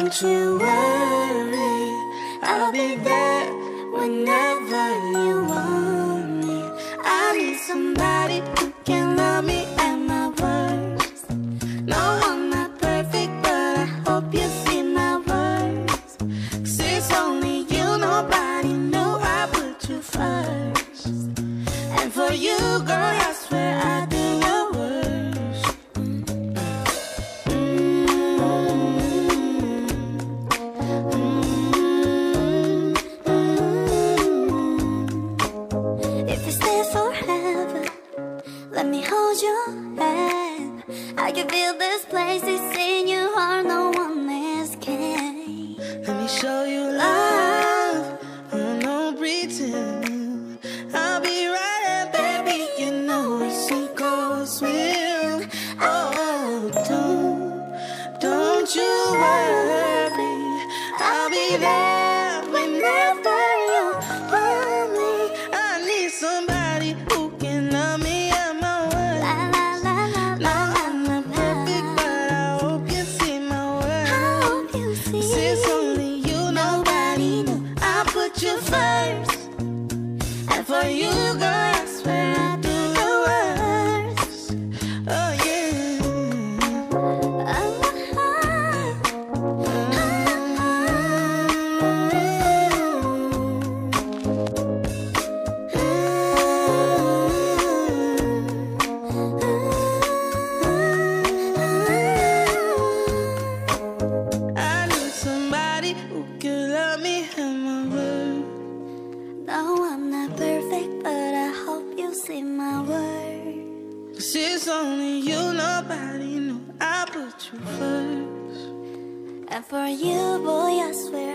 Don't you worry, I'll be there whenever you want me. I need somebody who can love me at my worst. No, I'm not perfect, but I hope you see my words. 'Cause it's only you, nobody knew I put you first. And for you, girl, I swear I do your worst. If you stay forever, let me hold your hand. I can feel this place, it's in your heart, no one else can. Let me show you love, no pretend. I'll be right there, baby, you know it's sink or swim. Oh, don't you worry, I'll be there whenever you want me. I need somebody who can love me at my worst. No, I'm not perfect, but I hope you see my worth. 'Cause it's only you, nobody knew I put you first. And for you, girl, I swear I do the worst. Oh yeah. I need somebody who can love me at my word. No, I'm not perfect, but I hope you see my word. 'Cause it's only you, nobody knew I put you first. And for you, boy, I swear